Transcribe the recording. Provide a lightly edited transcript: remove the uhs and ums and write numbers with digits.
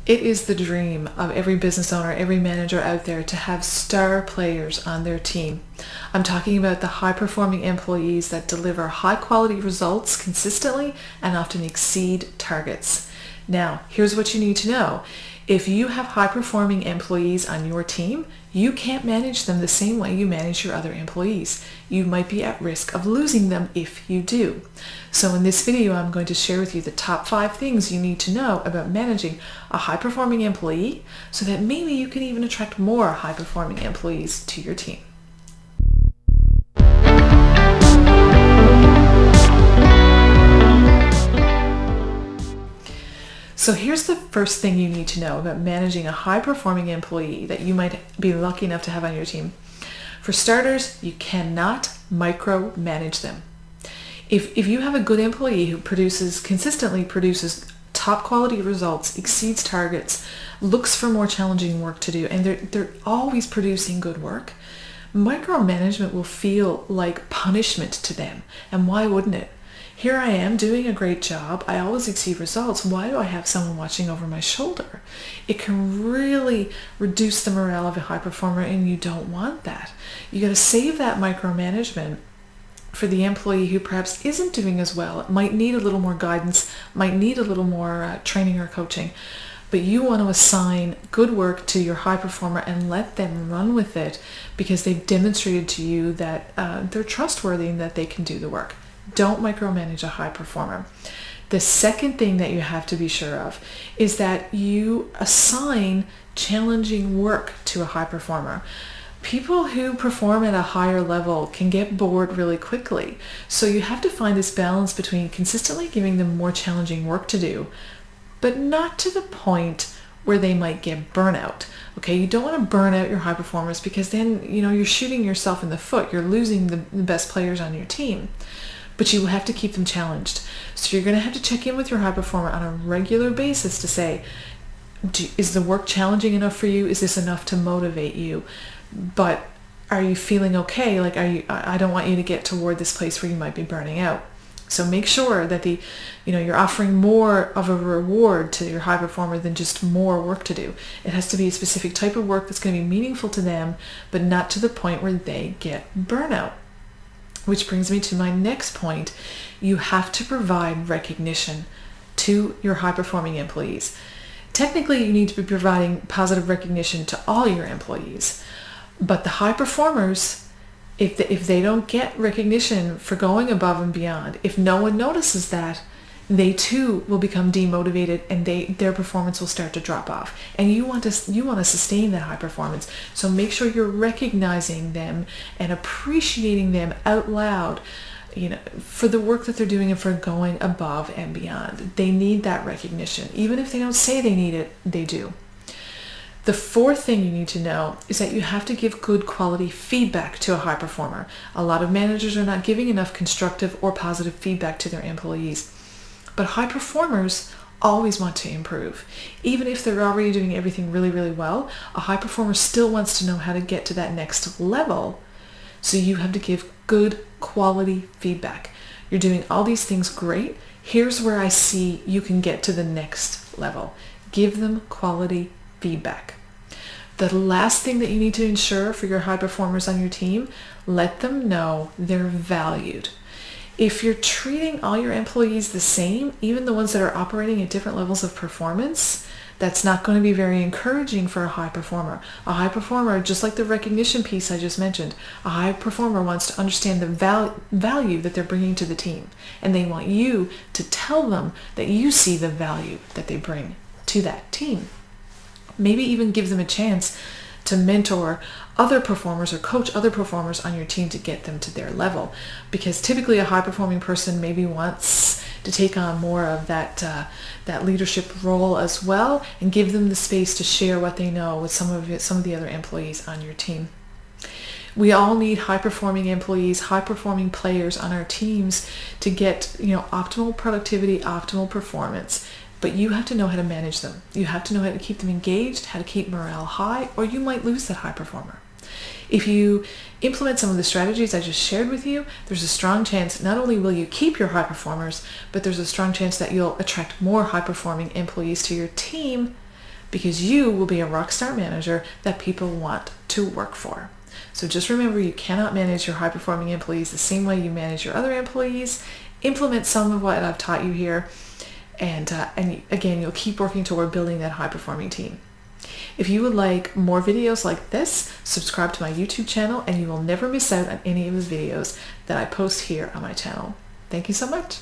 It is the dream of every business owner, every manager out there to have star players on their team. I'm talking about the high-performing employees that deliver high-quality results consistently and often exceed targets. Now, here's what you need to know. If you have high-performing employees on your team, you can't manage them the same way you manage your other employees. You might be at risk of losing them if you do. So in this video, I'm going to share with you the top 5 things you need to know about managing a high-performing employee so that maybe you can even attract more high-performing employees to your team. So here's the first thing you need to know about managing a high-performing employee that you might be lucky enough to have on your team. For starters, you cannot micromanage them. If you have a good employee who consistently produces top quality results, exceeds targets, looks for more challenging work to do, and they're always producing good work, micromanagement will feel like punishment to them. And why wouldn't it? Here I am doing a great job. I always exceed results. Why do I have someone watching over my shoulder? It can really reduce the morale of a high performer, and you don't want that. You got to save that micromanagement for the employee who perhaps isn't doing as well. It might need a little more guidance, might need a little more training or coaching. But you want to assign good work to your high performer and let them run with it because they've demonstrated to you that they're trustworthy and that they can do the work. Don't micromanage a high performer. The second thing that you have to be sure of is that you assign challenging work to a high performer. People who perform at a higher level can get bored really quickly. So you have to find this balance between consistently giving them more challenging work to do, but not to the point where they might get burnout. Okay, you don't want to burn out your high performers because then, you're shooting yourself in the foot. You're losing the best players on your team. But you have to keep them challenged. So you're going to have to check in with your high performer on a regular basis to say, is the work challenging enough for you? Is this enough to motivate you? But are you feeling okay? I don't want you to get toward this place where you might be burning out. So make sure that you're offering more of a reward to your high performer than just more work to do. It has to be a specific type of work that's going to be meaningful to them, but not to the point where they get burnout. Which brings me to my next point. You have to provide recognition to your high-performing employees. Technically, you need to be providing positive recognition to all your employees. But the high performers, if they don't get recognition for going above and beyond, if no one notices that, they too will become demotivated and their performance will start to drop off. And you want to sustain that high performance. So make sure you're recognizing them and appreciating them out loud, for the work that they're doing and for going above and beyond. They need that recognition. Even if they don't say they need it, they do. The fourth thing you need to know is that you have to give good quality feedback to a high performer. A lot of managers are not giving enough constructive or positive feedback to their employees. But high performers always want to improve. Even if they're already doing everything really, really well, a high performer still wants to know how to get to that next level. So you have to give good quality feedback. You're doing all these things great. Here's where I see you can get to the next level. Give them quality feedback. The last thing that you need to ensure for your high performers on your team, let them know they're valued. If you're treating all your employees the same, even the ones that are operating at different levels of performance, that's not going to be very encouraging for a high performer. A high performer, just like the recognition piece I just mentioned, a high performer wants to understand the value that they're bringing to the team. And they want you to tell them that you see the value that they bring to that team. Maybe even give them a chance to mentor other performers or coach other performers on your team to get them to their level. Because typically a high-performing person maybe wants to take on more of that leadership role as well, and give them the space to share what they know with some of the other employees on your team. We all need high-performing employees, high-performing players on our teams to get optimal productivity, optimal performance. But you have to know how to manage them. You have to know how to keep them engaged, how to keep morale high, or you might lose that high performer. If you implement some of the strategies I just shared with you, there's a strong chance not only will you keep your high performers, but there's a strong chance that you'll attract more high-performing employees to your team because you will be a rockstar manager that people want to work for. So just remember, you cannot manage your high-performing employees the same way you manage your other employees. Implement some of what I've taught you here, and again, you'll keep working toward building that high-performing team. If you would like more videos like this, subscribe to my YouTube channel and you will never miss out on any of the videos that I post here on my channel. Thank you so much.